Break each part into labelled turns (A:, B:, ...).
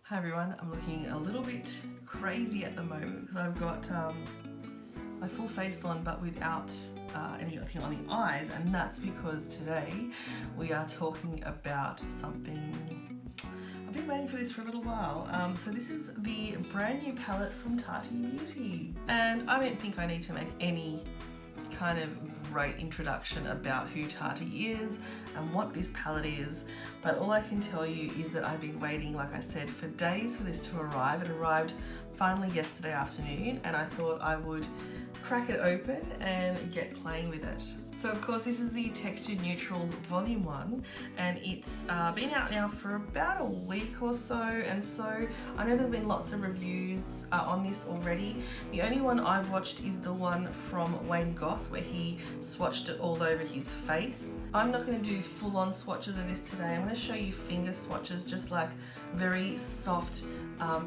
A: Hi everyone, I'm looking a little bit crazy at the moment because I've got my full face on but without anything on the eyes, and that's because today we are talking about something I've been waiting for this for a little while. So this is the brand new palette from Tati Beauty, and I don't think I need to make any kind of great introduction about who Tati is and what this palette is, but all I can tell you is that I've been waiting, like I said, for days for this to arrive. It arrived finally yesterday afternoon, and I thought I would crack it open and get playing with it. So of course this is the Textured Neutrals Volume 1, and it's been out now for about a week or so, and so I know there's been lots of reviews on this already. The only one I've watched is the one from Wayne Goss where he swatched it all over his face. I'm not going to do full-on swatches of this today. I'm going to show you finger swatches, just like very soft,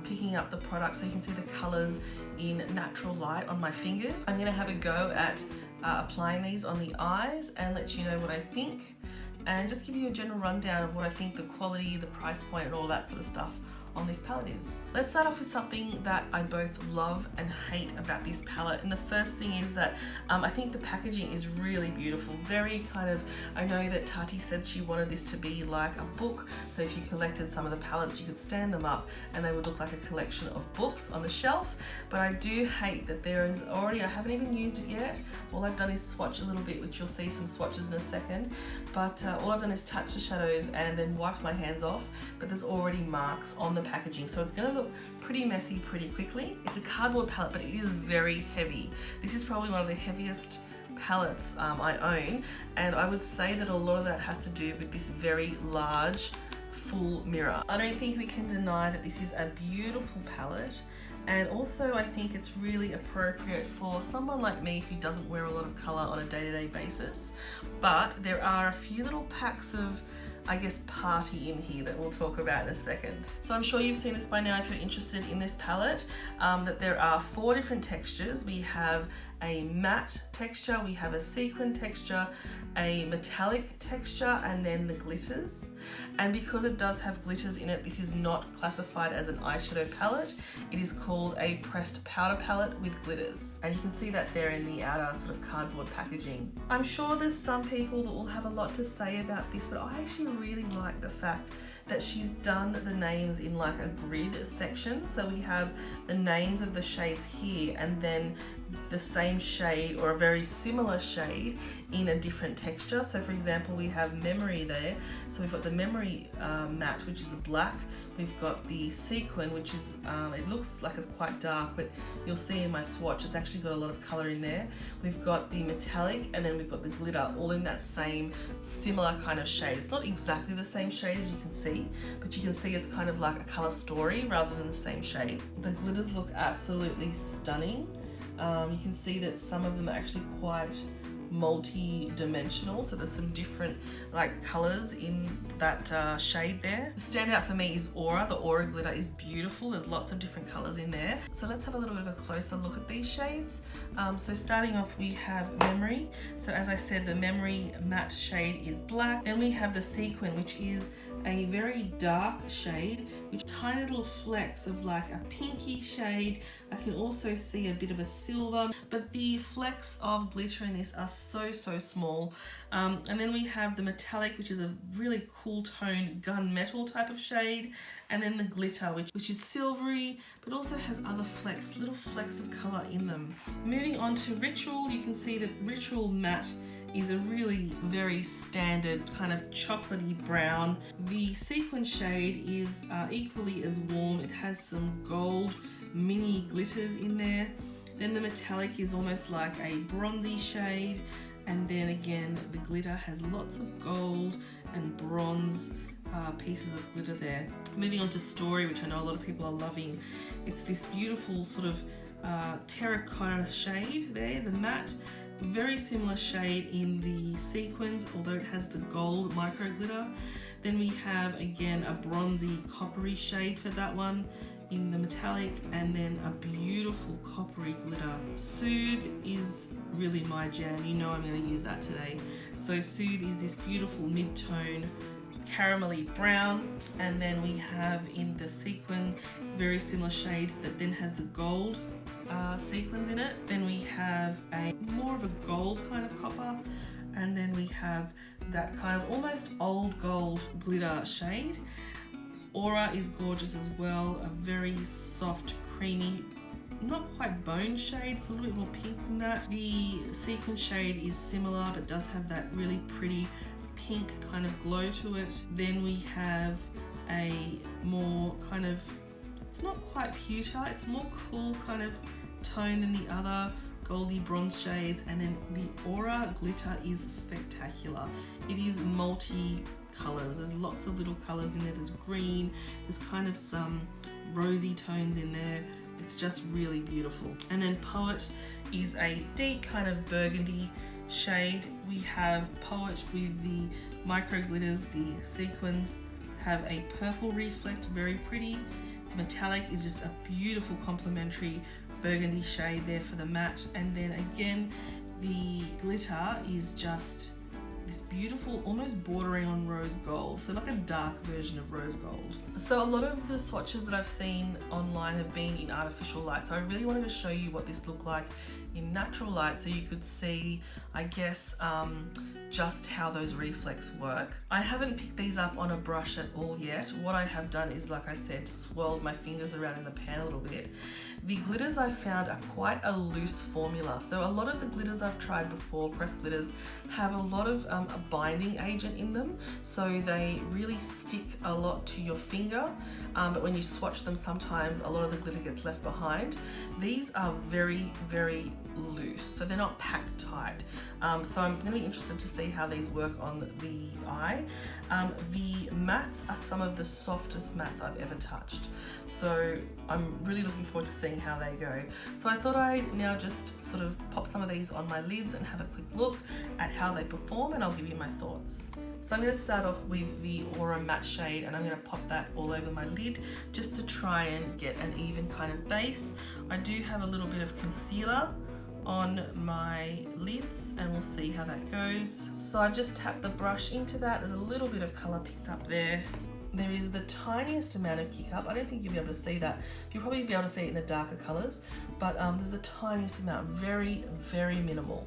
A: picking up the product so you can see the colours in natural light on my fingers. I'm going to have a go at applying these on the eyes and let you know what I think, and just give you a general rundown of what I think the quality, the price point and all that sort of stuff on this palette is. Let's start off with something that I both love and hate about this palette, and the first thing is that I think the packaging is really beautiful. Very kind of, I know that Tati said she wanted this to be like a book, so if you collected some of the palettes you could stand them up and they would look like a collection of books on the shelf, but I do hate that there is already, I haven't even used it yet. All I've done is swatch a little bit, which you'll see some swatches in a second, but all I've done is touch the shadows and then wiped my hands off, but there's already marks on the packaging, so it's going to look pretty messy pretty quickly. It's a cardboard palette, but it is very heavy. This is probably one of the heaviest palettes I own, and I would say that a lot of that has to do with this very large full mirror. I don't think we can deny that this is a beautiful palette, and also I think it's really appropriate for someone like me who doesn't wear a lot of colour on a day-to-day basis, but there are a few little packs of, I guess, party in here that we'll talk about in a second. So I'm sure you've seen this by now if you're interested in this palette, that there are 4 different textures. We have a matte texture, we have a sequin texture, a metallic texture, and then the glitters. And because it does have glitters in it, this is not classified as an eyeshadow palette. It is called a pressed powder palette with glitters. And you can see that there in the outer sort of cardboard packaging. I'm sure there's some people that will have a lot to say about this, but I actually really like the fact that she's done the names in like a grid section. So we have the names of the shades here, and then the same shade or a very similar shade in a different texture. So for example, we have Memory there. So we've got the Memory matte, which is a black. We've got the sequin, which is, it looks like it's quite dark, but you'll see in my swatch, it's actually got a lot of color in there. We've got the metallic, and then we've got the glitter, all in that same similar kind of shade. It's not exactly the same shade as you can see, but you can see it's kind of like a color story rather than the same shade. The glitters look absolutely stunning. You can see that some of them are actually quite multi-dimensional, so there's some different like colors in that shade there. The standout for me is Aura. The Aura glitter is beautiful. There's lots of different colors in there. So let's have a little bit of a closer look at these shades. So starting off, we have Memory. So as I said, the Memory matte shade is black. Then we have the Sequin, which is a very dark shade with tiny little flecks of like a pinky shade. I can also see a bit of a silver, but the flecks of glitter in this are so small. And then we have the metallic, which is a really cool toned gunmetal type of shade, and then the glitter, which is silvery but also has other flecks, little flecks of color in them. Moving on to Ritual, you can see that Ritual matte is a really very standard kind of chocolatey brown. The sequin shade is equally as warm. It has some gold mini glitters in there. Then the metallic is almost like a bronzy shade, and then again the glitter has lots of gold and bronze pieces of glitter there. Moving on to Story, which I know a lot of people are loving. It's this beautiful sort of terracotta shade there, the matte. Very similar shade in the sequins, although it has the gold micro glitter. Then we have again a bronzy coppery shade for that one in the metallic, and then a beautiful coppery glitter. Soothe is really my jam. You know I'm going to use that today. So Soothe is this beautiful mid-tone caramelly brown, and then we have in the sequin, it's a very similar shade that then has the gold sequins in it. Then we have a more of a gold kind of copper, and then we have that kind of almost old gold glitter shade. Aura is gorgeous as well, a very soft, creamy, not quite bone shade, it's a little bit more pink than that. The sequin shade is similar but does have that really pretty pink kind of glow to it. Then we have a more kind of, it's not quite pewter, it's more cool kind of tone than the other goldy bronze shades. And then the Aura glitter is spectacular. It is multi colors, there's lots of little colors in there. There's green, there's kind of some rosy tones in there. It's just really beautiful. And then Poet is a deep kind of burgundy shade. We have Poet with the micro glitters, the sequins have a purple reflect, very pretty. Metallic is just a beautiful complementary burgundy shade there for the matte. And then again, the glitter is just this beautiful, almost bordering on rose gold, so like a dark version of rose gold. So a lot of the swatches that I've seen online have been in artificial light, so I really wanted to show you what this looked like in natural light so you could see, I guess, just how those reflex work. I haven't picked these up on a brush at all yet. What I have done is, like I said, swirled my fingers around in the pan a little bit. The glitters I've found are quite a loose formula. So a lot of the glitters I've tried before, pressed glitters, have a lot of a binding agent in them. So they really stick a lot to your finger, but when you swatch them, sometimes a lot of the glitter gets left behind. These are very, very loose, so they're not packed tight. So I'm going to be interested to see how these work on the eye. The mattes are some of the softest mattes I've ever touched, so I'm really looking forward to seeing how they go. So I thought I'd now just sort of pop some of these on my lids and have a quick look at how they perform, and I'll give you my thoughts. So I'm going to start off with the Aura matte shade, and I'm going to pop that all over my lid just to try and get an even kind of base. I do have a little bit of concealer on my lids, and we'll see how that goes. So I've just tapped the brush into that. There's a little bit of color picked up there. There is the tiniest amount of kick up. I don't think you'll be able to see that. You'll probably be able to see it in the darker colors, but there's the tiniest amount, very, very minimal.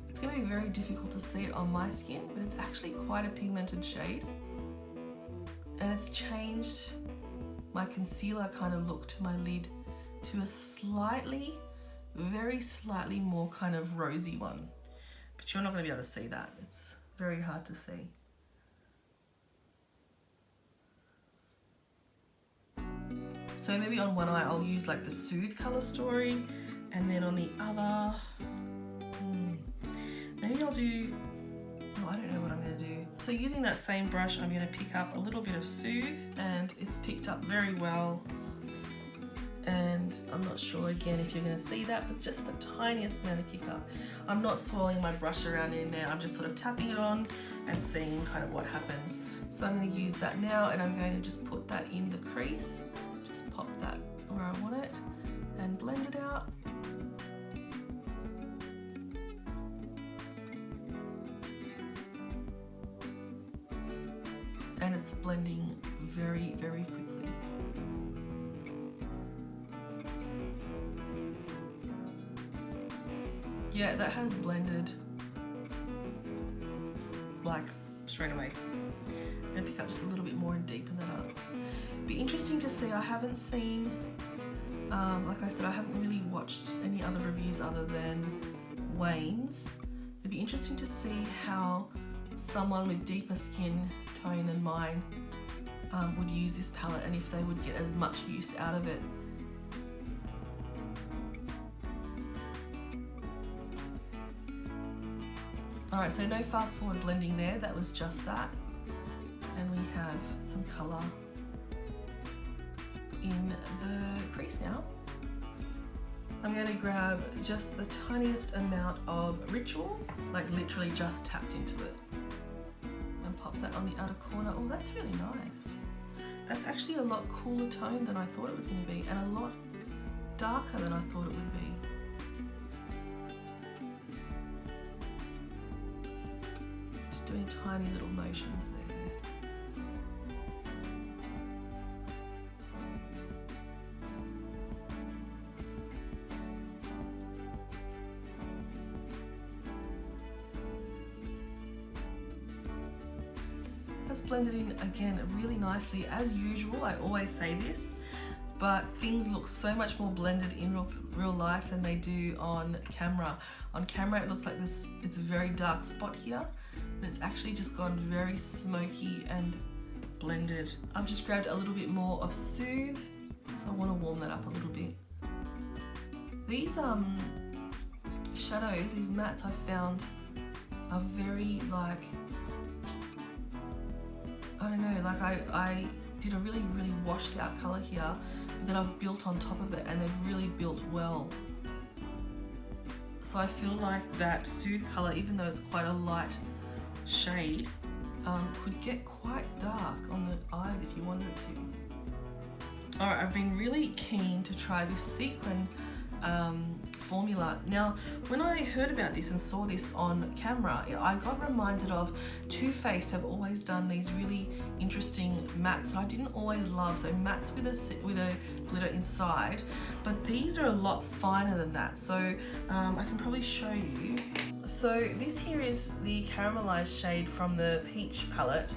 A: It's going to be very difficult to see it on my skin, but it's actually quite a pigmented shade, and it's changed my concealer kind of look to my lid to a slightly, very slightly more kind of rosy one, but you're not going to be able to see that. It's very hard to see. So maybe on one eye I'll use like the Soothe Color Story, and then on the other, maybe I'll do, oh, I don't know what I'm going to do. So using that same brush, I'm going to pick up a little bit of Soothe, and it's picked up very well. And I'm not sure again if you're going to see that, but just the tiniest amount of kick up. I'm not swirling my brush around in there, I'm just sort of tapping it on and seeing kind of what happens. So I'm going to use that now, and I'm going to just put that in the crease, just pop that where I want it and blend it out. And it's blending very, very quickly. Yeah, that has blended like straight away. And pick up just a little bit more and deepen that up. Be interesting to see. I haven't seen, like I said, I haven't really watched any other reviews other than Wayne's. It'd be interesting to see how someone with deeper skin tone than mine would use this palette, and if they would get as much use out of it. Alright, so no fast forward blending there, that was just that. And we have some colour in the crease now. I'm going to grab just the tiniest amount of Ritual, like literally just tapped into it. And pop that on the outer corner. Oh, that's really nice. That's actually a lot cooler tone than I thought it was going to be, and a lot darker than I thought it would be. doing tiny little motions there. That's blended in again really nicely. As usual, I always say this, but things look so much more blended in real life than they do on camera. On camera it looks like this, it's a very dark spot here, but it's actually just gone very smoky and blended. I've just grabbed a little bit more of Soothe, so I want to warm that up a little bit. These shadows, these mattes I found are very like, I don't know, like I did a really washed out colour here, but then I've built on top of it and they've really built well. So I feel like that Soothe colour, even though it's quite a light shade, could get quite dark on the eyes if you wanted it to. Alright, I've been really keen to try this sequin formula. Now, when I heard about this and saw this on camera, I got reminded of Too Faced have always done these really interesting mattes that I didn't always love. So mattes with a glitter inside, but these are a lot finer than that. So I can probably show you. So this here is the caramelized shade from the Peach palette.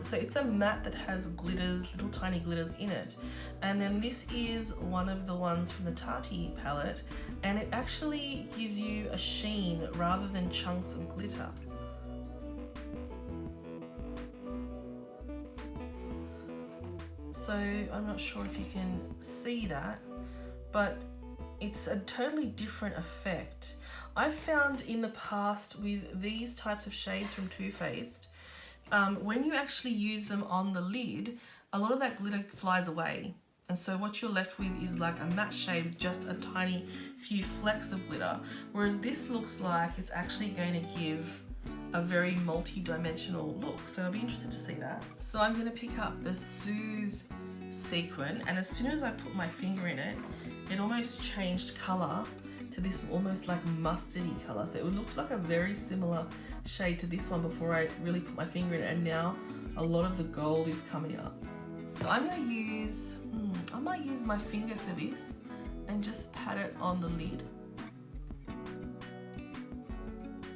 A: So it's a matte that has glitters, little tiny glitters in it. And then this is one of the ones from the Tati palette, and it actually gives you a sheen rather than chunks of glitter. So I'm not sure if you can see that, but it's a totally different effect. I've found in the past with these types of shades from Too Faced, when you actually use them on the lid, a lot of that glitter flies away. And so what you're left with is like a matte shade with just a tiny few flecks of glitter. Whereas this looks like it's actually going to give a very multi-dimensional look. So I'll be interested to see that. So I'm going to pick up the Soothe sequin, and as soon as I put my finger in it, it almost changed colour to this almost like mustardy colour. So it looked like a very similar shade to this one before I really put my finger in it, and now a lot of the gold is coming up. So I'm going to use, I might use my finger for this and just pat it on the lid.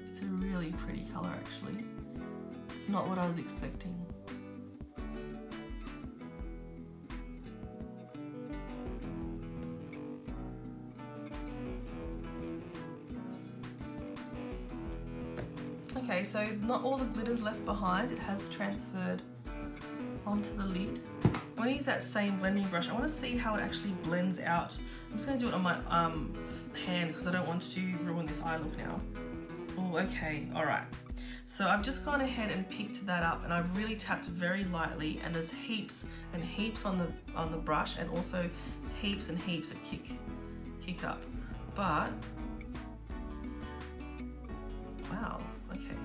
A: It's a really pretty colour actually. It's not what I was expecting. Okay, so not all the glitter's left behind, it has transferred onto the lid. I'm going to use that same blending brush. I want to see how it actually blends out. I'm just going to do it on my hand because I don't want to ruin this eye look now. Oh, okay, alright. So I've just gone ahead and picked that up, and I've really tapped very lightly, and there's heaps and heaps on the brush, and also heaps and heaps that kick up. But wow, okay.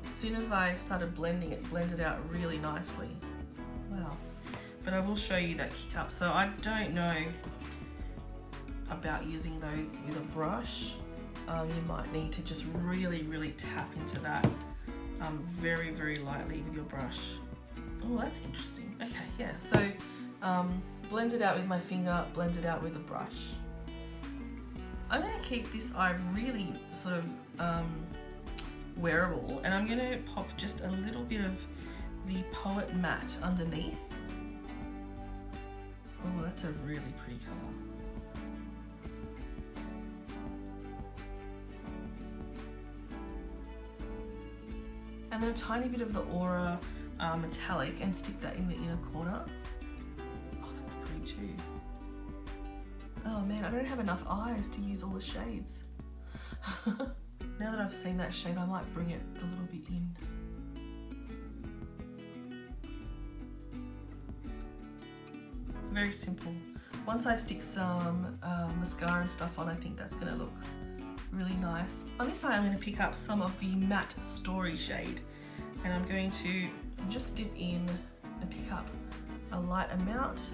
A: As soon as I started blending, it blended out really nicely. Wow. But I will show you that kick up. So I don't know about using those with a brush. You might need to just really tap into that very lightly with your brush. Oh, that's interesting. Okay, yeah, so blend it out with my finger, blend it out with a brush. I'm going to keep this eye really sort of wearable, and I'm going to pop just a little bit of the Poet Matte underneath. Oh, that's a really pretty colour. And then a tiny bit of the Aura Metallic, and stick that in the inner corner. Oh, that's pretty too. Oh man, I don't have enough eyes to use all the shades. Now that I've seen that shade, I might bring it a little bit in. Very simple. Once I stick some mascara and stuff on, I think that's going to look really nice. On this eye, I'm going to pick up some of the Matte Story shade, and I'm going to just dip in and pick up a light amount,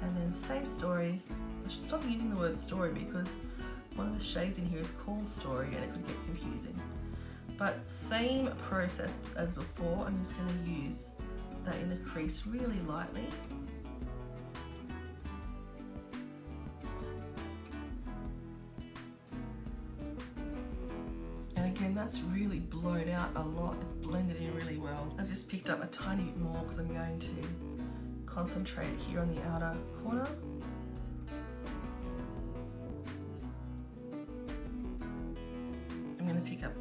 A: and then same story. I should stop using the word story because one of the shades in here is called Story and it could get confusing. But same process as before, I'm just going to use that in the crease really lightly. And again, that's really blown out a lot. It's blended in really well. I've just picked up a tiny bit more because I'm going to concentrate here on the outer corner.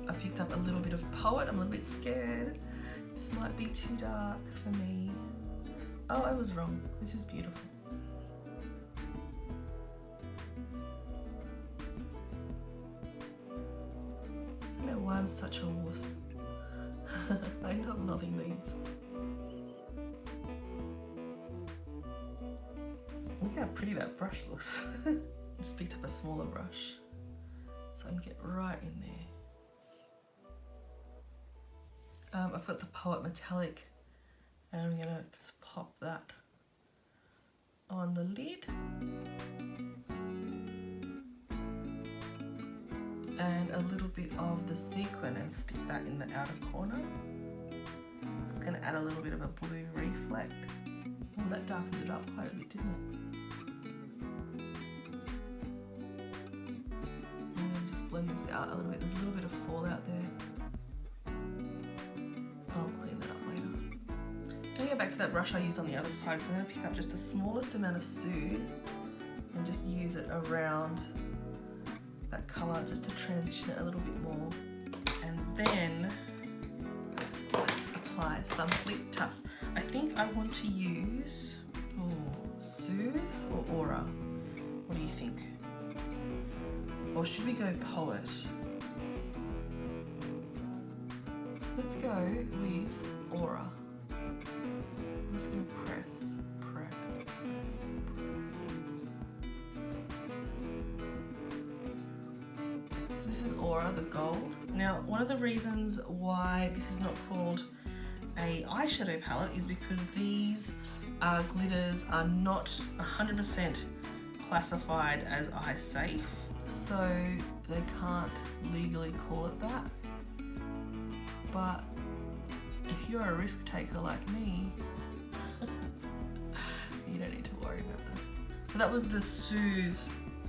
A: I picked up a little bit of Poet. I'm a little bit scared. This might be too dark for me. Oh, I was wrong. This is beautiful. I don't know why I'm such a wuss. I end up loving these. Look how pretty that brush looks. Just picked up a smaller brush so I can get right in there. I've got the Poet Metallic and I'm gonna just pop that on the lid. And a little bit of the sequin and stick that in the outer corner. It's gonna add a little bit of a blue reflect. Oh, that darkened it up quite a bit, didn't it? And then just blend this out a little bit. There's a little bit of fallout there. I'll clean that up later. I'm gonna go back to that brush I used on the other side. So I'm gonna pick up just the smallest amount of Soothe and just use it around that colour just to transition it a little bit more. And then let's apply some glitter. I think I want to use Soothe or Aura. What do you think? Or should we go Poet? Let's go with Aura. I'm just going to press. So this is Aura, the gold. Now, one of the reasons why this is not called a eyeshadow palette is because these glitters are not 100% classified as eye safe. So they can't legally call it that. But if you're a risk taker like me, you don't need to worry about that. So that was the Soothe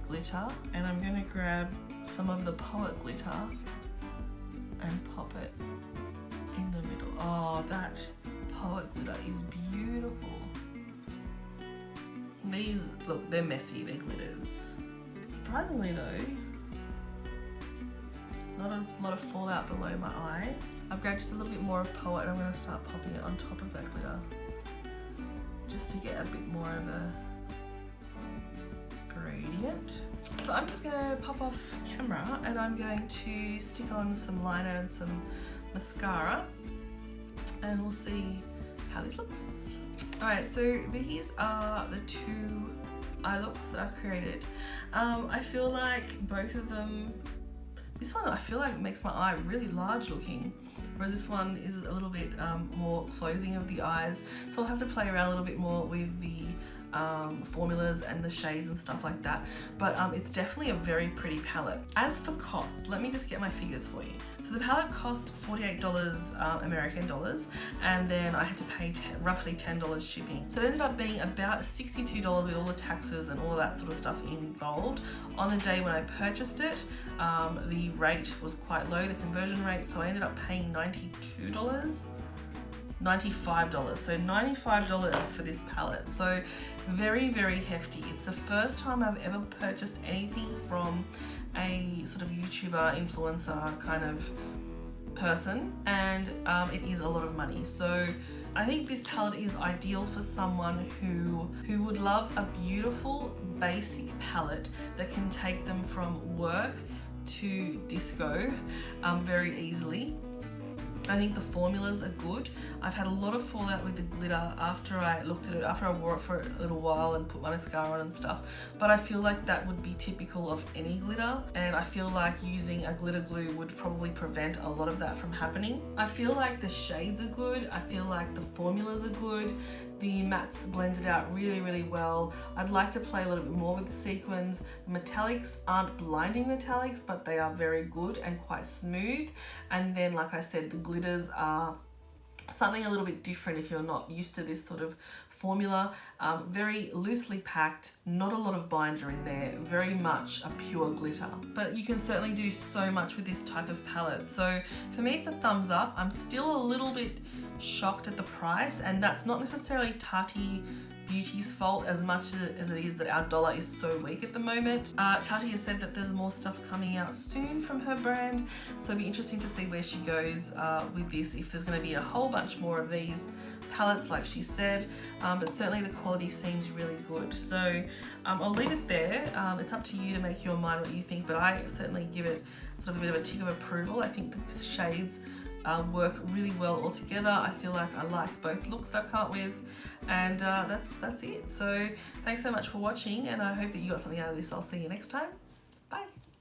A: glitter, and I'm gonna grab some of the Poet glitter and pop it in the middle. Oh, that Poet glitter is beautiful. These, look, they're messy, they're glitters. Surprisingly though, not a lot of fallout below my eye. I've grabbed just a little bit more of Poet and I'm going to start popping it on top of that glitter just to get a bit more of a gradient. So I'm just going to pop off camera and I'm going to stick on some liner and some mascara and we'll see how this looks. Alright, so these are the two eye looks that I've created. I feel like both of them, this one I feel like makes my eye really large looking, whereas this one is a little bit more closing of the eyes. So I'll have to play around a little bit more with the formulas and the shades and stuff like that, but it's definitely a very pretty palette. As for cost, let me just get my figures for you. So the palette cost $48 American dollars, and then I had to pay roughly $10 shipping. So it ended up being about $62 with all the taxes and all of that sort of stuff involved. On the day when I purchased it, the rate was quite low, the conversion rate, so I ended up paying $95, so $95 for this palette. So very, very hefty. It's the first time I've ever purchased anything from a sort of YouTuber, influencer kind of person, and it is a lot of money. So I think this palette is ideal for someone who would love a beautiful basic palette that can take them from work to disco very easily. I think the formulas are good. I've had a lot of fallout with the glitter after I looked at it, after I wore it for a little while and put my mascara on and stuff, but I feel like that would be typical of any glitter, and I feel like using a glitter glue would probably prevent a lot of that from happening. I feel like the shades are good, I feel like the formulas are good, The mattes blended out really, really well. I'd like to play a little bit more with the sequins. The metallics aren't blinding metallics, but they are very good and quite smooth. And then, like I said, the glitters are something a little bit different if you're not used to this sort of formula. Very loosely packed, not a lot of binder in there, very much a pure glitter. But you can certainly do so much with this type of palette. So for me, it's a thumbs up. I'm still a little bit shocked at the price, and that's not necessarily Tati Beauty's fault as much as it is that our dollar is so weak at the moment. Tati has said that there's more stuff coming out soon from her brand, so it'll be interesting to see where she goes with this, if there's going to be a whole bunch more of these palettes like she said, but certainly the quality seems really good. So I'll leave it there. It's up to you to make your mind what you think, but I certainly give it sort of a bit of a tick of approval. I think the shades work really well all together. I feel like I like both looks that I've come up with, and that's it. So thanks so much for watching, and I hope that you got something out of this. I'll see you next time.